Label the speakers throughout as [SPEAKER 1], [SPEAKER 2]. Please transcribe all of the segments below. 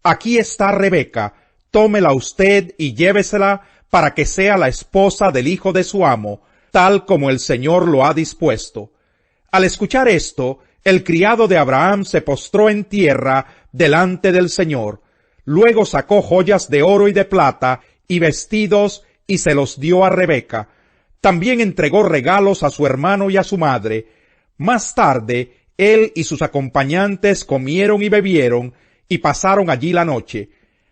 [SPEAKER 1] aquí está Rebeca, tómela usted y llévesela para que sea la esposa del hijo de su amo, tal como el Señor lo ha dispuesto. Al escuchar esto, el criado de Abraham se postró en tierra delante del Señor. Luego sacó joyas de oro y de plata y vestidos y se los dio a Rebeca. También entregó regalos a su hermano y a su madre. Más tarde, él y sus acompañantes comieron y bebieron y pasaron allí la noche.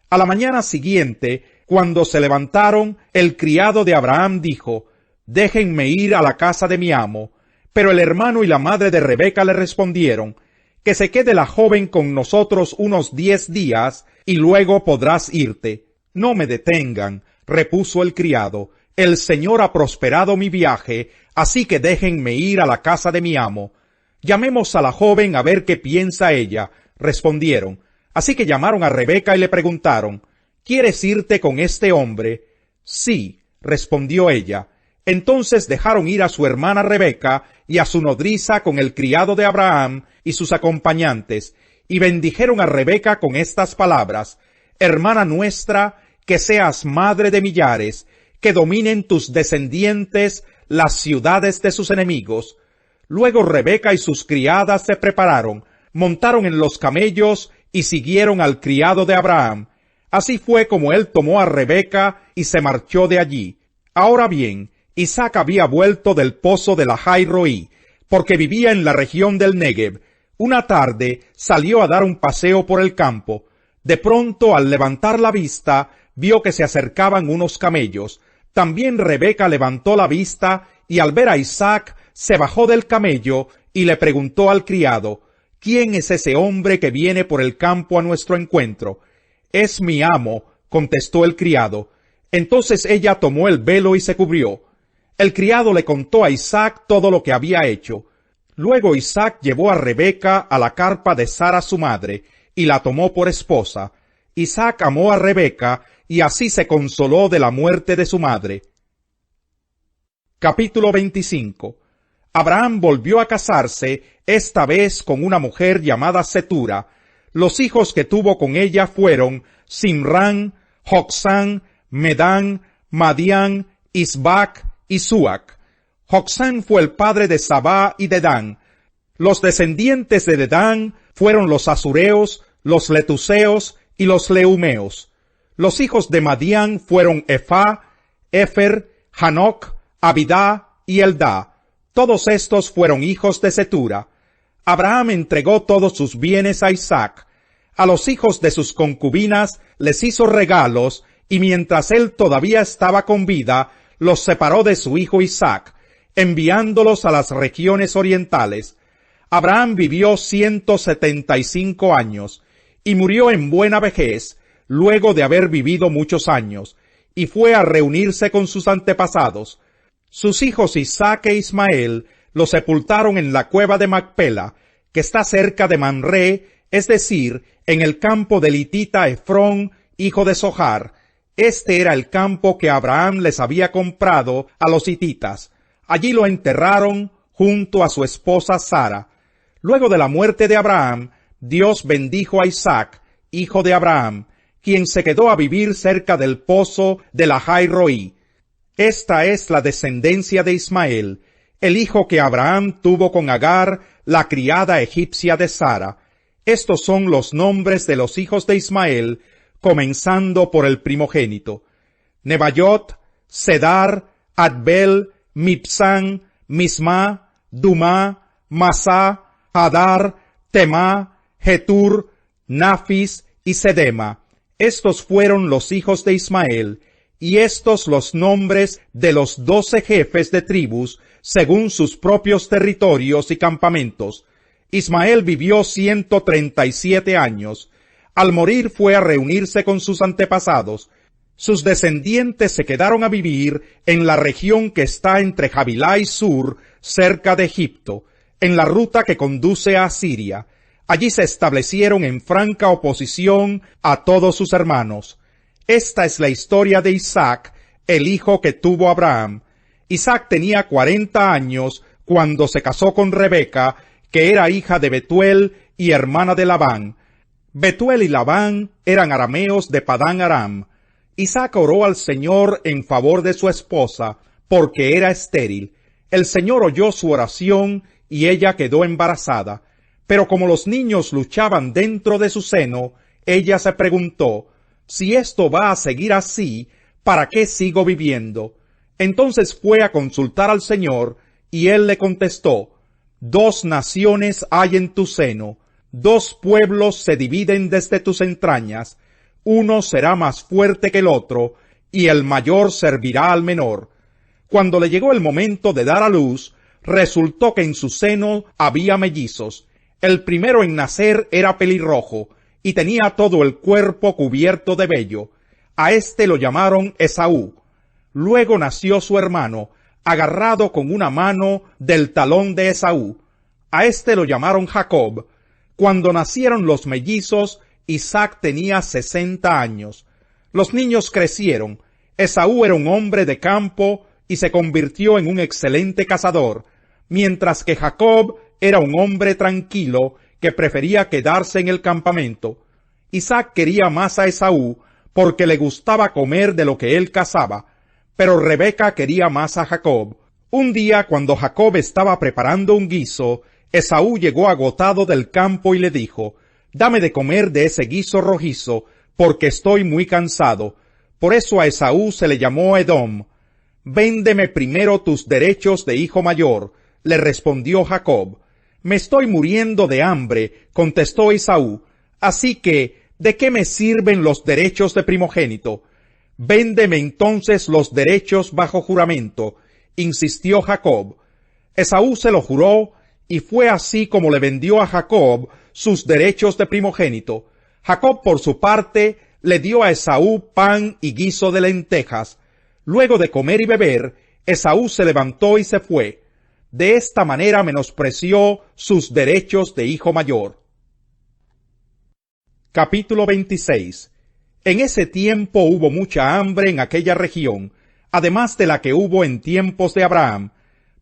[SPEAKER 1] A la mañana siguiente, cuando se levantaron, el criado de Abraham dijo: «Déjenme ir a la casa de mi amo». Pero el hermano y la madre de Rebeca le respondieron: «Que se quede la joven con nosotros unos 10 días, y luego podrás irte». «No me detengan», repuso el criado, «el Señor ha prosperado mi viaje, así que déjenme ir a la casa de mi amo». «Llamemos a la joven a ver qué piensa ella», respondieron. Así que llamaron a Rebeca y le preguntaron: «¿Quieres irte con este hombre?» «Sí», respondió ella. Entonces dejaron ir a su hermana Rebeca y a su nodriza con el criado de Abraham y sus acompañantes, y bendijeron a Rebeca con estas palabras: «Hermana nuestra, que seas madre de millares, que dominen tus descendientes las ciudades de sus enemigos». Luego Rebeca y sus criadas se prepararon, montaron en los camellos y siguieron al criado de Abraham. Así fue como él tomó a Rebeca y se marchó de allí. Ahora bien, Isaac había vuelto del pozo de la Jai-Roí, porque vivía en la región del Negev. Una tarde salió a dar un paseo por el campo. De pronto, al levantar la vista, vio que se acercaban unos camellos. También Rebeca levantó la vista y al ver a Isaac, se bajó del camello y le preguntó al criado: «¿Quién es ese hombre que viene por el campo a nuestro encuentro?» «Es mi amo», contestó el criado. Entonces ella tomó el velo y se cubrió. El criado le contó a Isaac todo lo que había hecho. Luego Isaac llevó a Rebeca a la carpa de Sara su madre, y la tomó por esposa. Isaac amó a Rebeca, y así se consoló de la muerte de su madre. Capítulo 25. Abraham volvió a casarse, esta vez con una mujer llamada Setura. Los hijos que tuvo con ella fueron Simrán, Jocsán, Medán, Madián, Isbac y Suac. Jocsán fue el padre de Sabá y Dedán. Los descendientes de Dedán fueron los asureos, los letuseos y los leumeos. Los hijos de Madián fueron Efá, Efer, Hanoc, Abidá y Eldá. Todos estos fueron hijos de Setura. Abraham entregó todos sus bienes a Isaac. A los hijos de sus concubinas les hizo regalos, y mientras él todavía estaba con vida, los separó de su hijo Isaac, enviándolos a las regiones orientales. Abraham vivió 175 años, y murió en buena vejez, luego de haber vivido muchos años, y fue a reunirse con sus antepasados. Sus hijos Isaac e Ismael lo sepultaron en la cueva de Macpela, que está cerca de Mamré, es decir, en el campo del hitita Efrón, hijo de Zohar. Este era el campo que Abraham les había comprado a los hititas. Allí lo enterraron junto a su esposa Sara. Luego de la muerte de Abraham, Dios bendijo a Isaac, hijo de Abraham, quien se quedó a vivir cerca del pozo de la Jai-Roí. Esta es la descendencia de Ismael, el hijo que Abraham tuvo con Agar, la criada egipcia de Sara. Estos son los nombres de los hijos de Ismael, comenzando por el primogénito: Nebayot, Sedar, Adbel, Mipsán, Misma, Dumá, Masá, Hadar, Temá, Getur, Nafis y Sedema. Estos fueron los hijos de Ismael, y estos los nombres de los 12 jefes de tribus, según sus propios territorios y campamentos. Ismael vivió 137 años. Al morir fue a reunirse con sus antepasados. Sus descendientes se quedaron a vivir en la región que está entre Javilá y Sur, cerca de Egipto, en la ruta que conduce a Asiria. Allí se establecieron en franca oposición a todos sus hermanos. Esta es la historia de Isaac, el hijo que tuvo Abraham. Isaac tenía 40 años cuando se casó con Rebeca, que era hija de Betuel y hermana de Labán. Betuel y Labán eran arameos de Padán Aram. Isaac oró al Señor en favor de su esposa, porque era estéril. El Señor oyó su oración y ella quedó embarazada. Pero como los niños luchaban dentro de su seno, ella se preguntó, si esto va a seguir así, ¿para qué sigo viviendo? Entonces fue a consultar al Señor, y él le contestó, 2 naciones hay en tu seno, 2 pueblos se dividen desde tus entrañas, uno será más fuerte que el otro, y el mayor servirá al menor. Cuando le llegó el momento de dar a luz, resultó que en su seno había mellizos. El primero en nacer era pelirrojo, y tenía todo el cuerpo cubierto de vello. A éste lo llamaron Esaú. Luego nació su hermano, agarrado con una mano del talón de Esaú. A éste lo llamaron Jacob. Cuando nacieron los mellizos, Isaac tenía 60 años. Los niños crecieron. Esaú era un hombre de campo y se convirtió en un excelente cazador, mientras que Jacob era un hombre tranquilo que prefería quedarse en el campamento. Isaac quería más a Esaú porque le gustaba comer de lo que él cazaba, pero Rebeca quería más a Jacob. Un día, cuando Jacob estaba preparando un guiso, Esaú llegó agotado del campo y le dijo, «Dame de comer de ese guiso rojizo, porque estoy muy cansado». Por eso a Esaú se le llamó Edom. «Véndeme primero tus derechos de hijo mayor», le respondió Jacob. «Me estoy muriendo de hambre», contestó Esaú, «así que, ¿de qué me sirven los derechos de primogénito? Véndeme entonces los derechos bajo juramento», insistió Jacob. Esaú se lo juró, y fue así como le vendió a Jacob sus derechos de primogénito. Jacob, por su parte, le dio a Esaú pan y guiso de lentejas. Luego de comer y beber, Esaú se levantó y se fue. De esta manera menospreció sus derechos de hijo mayor. Capítulo 26. En ese tiempo hubo mucha hambre en aquella región, además de la que hubo en tiempos de Abraham.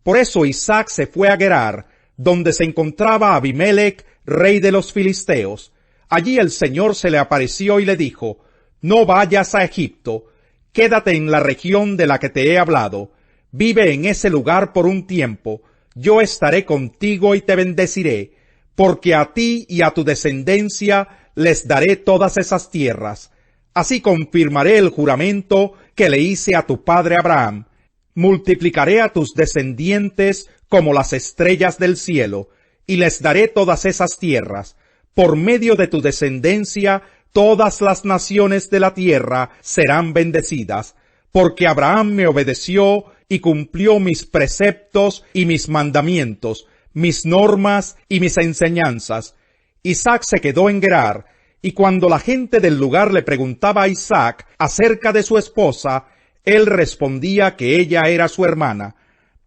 [SPEAKER 1] Por eso Isaac se fue a Gerar, donde se encontraba Abimelech, rey de los filisteos. Allí el Señor se le apareció y le dijo, «No vayas a Egipto, quédate en la región de la que te he hablado. Vive en ese lugar por un tiempo, yo estaré contigo y te bendeciré, porque a ti y a tu descendencia les daré todas esas tierras. Así confirmaré el juramento que le hice a tu padre Abraham. Multiplicaré a tus descendientes como las estrellas del cielo, y les daré todas esas tierras. Por medio de tu descendencia, todas las naciones de la tierra serán bendecidas, porque Abraham me obedeció y cumplió mis preceptos y mis mandamientos, mis normas y mis enseñanzas». Isaac se quedó en Gerar, y cuando la gente del lugar le preguntaba a Isaac acerca de su esposa, él respondía que ella era su hermana.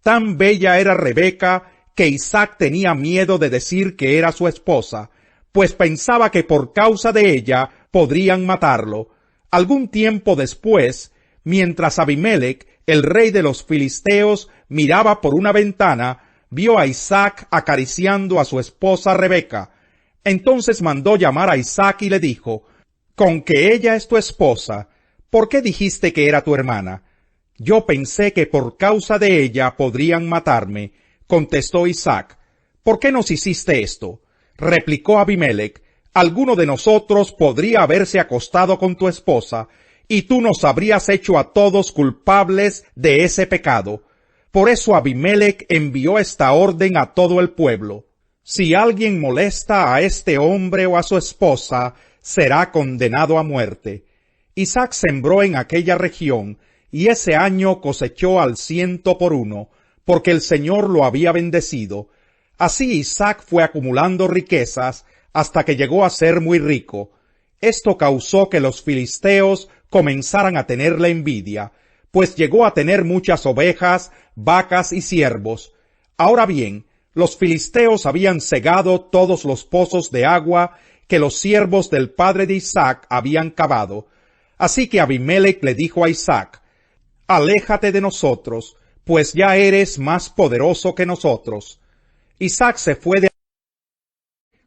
[SPEAKER 1] Tan bella era Rebeca que Isaac tenía miedo de decir que era su esposa, pues pensaba que por causa de ella podrían matarlo. Algún tiempo después, mientras Abimelech, el rey de los filisteos, miraba por una ventana, vio a Isaac acariciando a su esposa Rebeca. Entonces mandó llamar a Isaac y le dijo, «Con que ella es tu esposa, ¿por qué dijiste que era tu hermana?» «Yo pensé que por causa de ella podrían matarme», contestó Isaac. «¿Por qué nos hiciste esto?», replicó Abimelech. «Alguno de nosotros podría haberse acostado con tu esposa, y tú nos habrías hecho a todos culpables de ese pecado». Por eso Abimelech envió esta orden a todo el pueblo: «Si alguien molesta a este hombre o a su esposa, será condenado a muerte». Isaac sembró en aquella región, y ese año cosechó al 100 por 1, porque el Señor lo había bendecido. Así Isaac fue acumulando riquezas hasta que llegó a ser muy rico. Esto causó que los filisteos comenzaran a tenerle envidia, pues llegó a tener muchas ovejas, vacas y siervos. Ahora bien, los filisteos habían cegado todos los pozos de agua que los siervos del padre de Isaac habían cavado. Así que Abimelech le dijo a Isaac, «Aléjate de nosotros, pues ya eres más poderoso que nosotros». Isaac se fue de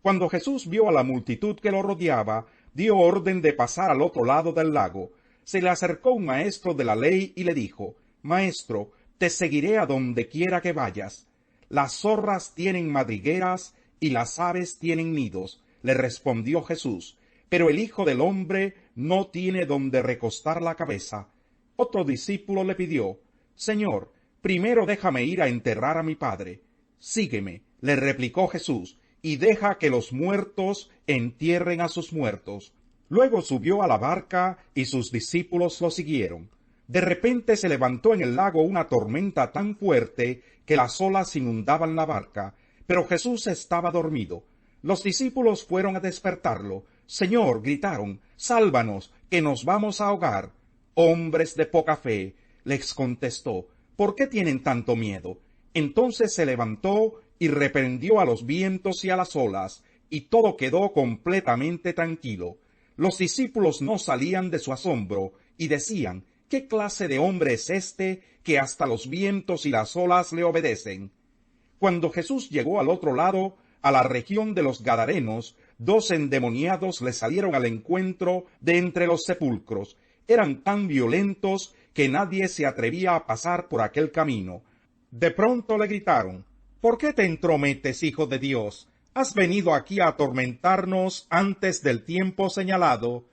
[SPEAKER 1] Cuando Jesús vio a la multitud que lo rodeaba, dio orden de pasar al otro lado del lago. Se le acercó un maestro de la ley y le dijo: Maestro, te seguiré a donde quiera que vayas. Las zorras tienen madrigueras y las aves tienen nidos, le respondió Jesús, pero el Hijo del Hombre no tiene donde recostar la cabeza. Otro discípulo le pidió: Señor, primero déjame ir a enterrar a mi padre. Sígueme, le replicó Jesús, y deja que los muertos entierren a sus muertos. Luego subió a la barca y sus discípulos lo siguieron. De repente se levantó en el lago una tormenta tan fuerte que las olas inundaban la barca, pero Jesús estaba dormido. Los discípulos fueron a despertarlo. Señor, gritaron, sálvanos, que nos vamos a ahogar. Hombres de poca fe, les contestó, ¿por qué tienen tanto miedo? Entonces se levantó y reprendió a los vientos y a las olas, y todo quedó completamente tranquilo. Los discípulos no salían de su asombro, y decían, ¿qué clase de hombre es este que hasta los vientos y las olas le obedecen? Cuando Jesús llegó al otro lado, a la región de los Gadarenos, 2 endemoniados le salieron al encuentro de entre los sepulcros. Eran tan violentos que nadie se atrevía a pasar por aquel camino. De pronto le gritaron: ¿Por qué te entrometes, Hijo de Dios? ¿Has venido aquí a atormentarnos antes del tiempo señalado?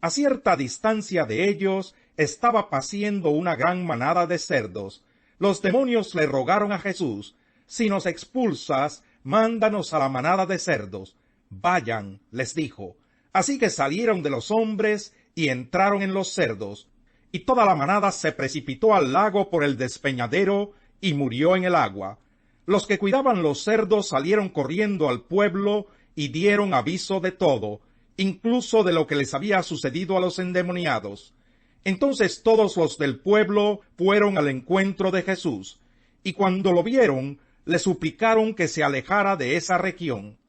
[SPEAKER 1] A cierta distancia de ellos estaba paciendo una gran manada de cerdos. Los demonios le rogaron a Jesús: si nos expulsas, mándanos a la manada de cerdos. Vayan, les dijo. Así que salieron de los hombres y entraron en los cerdos, y toda la manada se precipitó al lago por el despeñadero y murió en el agua. Los que cuidaban los cerdos salieron corriendo al pueblo y dieron aviso de todo, incluso de lo que les había sucedido a los endemoniados. Entonces todos los del pueblo fueron al encuentro de Jesús, y cuando lo vieron, le suplicaron que se alejara de esa región.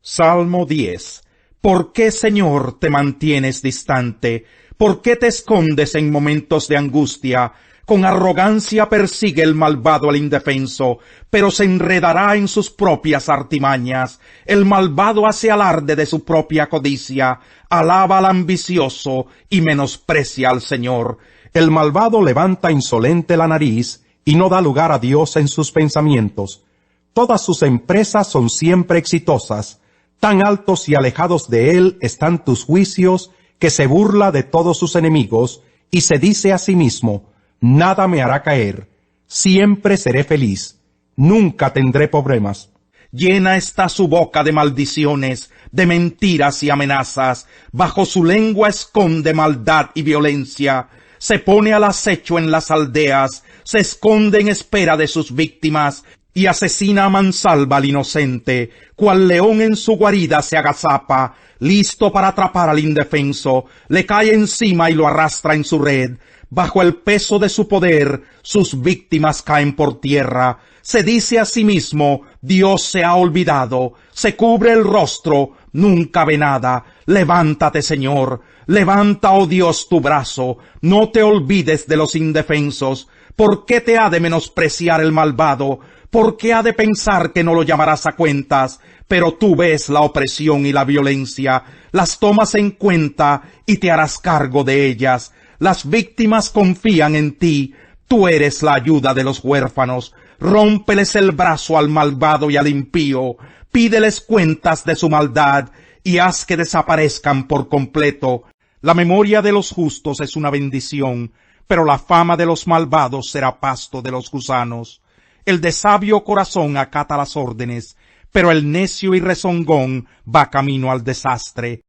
[SPEAKER 1] Salmo 10. ¿Por qué, Señor, te mantienes distante? ¿Por qué te escondes en momentos de angustia? Con arrogancia persigue el malvado al indefenso, pero se enredará en sus propias artimañas. El malvado hace alarde de su propia codicia, alaba al ambicioso y menosprecia al Señor. El malvado levanta insolente la nariz y no da lugar a Dios en sus pensamientos. Todas sus empresas son siempre exitosas. Tan altos y alejados de él están tus juicios, que se burla de todos sus enemigos, y se dice a sí mismo: nada me hará caer, siempre seré feliz, nunca tendré problemas. Llena está su boca de maldiciones, de mentiras y amenazas, bajo su lengua esconde maldad y violencia, se pone al acecho en las aldeas, se esconde en espera de sus víctimas, y asesina a mansalva al inocente, cual león en su guarida se agazapa, listo para atrapar al indefenso, le cae encima y lo arrastra en su red. Bajo el peso de su poder, sus víctimas caen por tierra. Se dice a sí mismo: Dios se ha olvidado. Se cubre el rostro, nunca ve nada. Levántate, Señor. Levanta, oh Dios, tu brazo. No te olvides de los indefensos. ¿Por qué te ha de menospreciar el malvado? ¿Por qué ha de pensar que no lo llamarás a cuentas? Pero tú ves la opresión y la violencia, las tomas en cuenta y te harás cargo de ellas. Las víctimas confían en ti, tú eres la ayuda de los huérfanos. Rómpeles el brazo al malvado y al impío, pídeles cuentas de su maldad y haz que desaparezcan por completo. La memoria de los justos es una bendición, pero la fama de los malvados será pasto de los gusanos. El de sabio corazón acata las órdenes, pero el necio y rezongón va camino al desastre.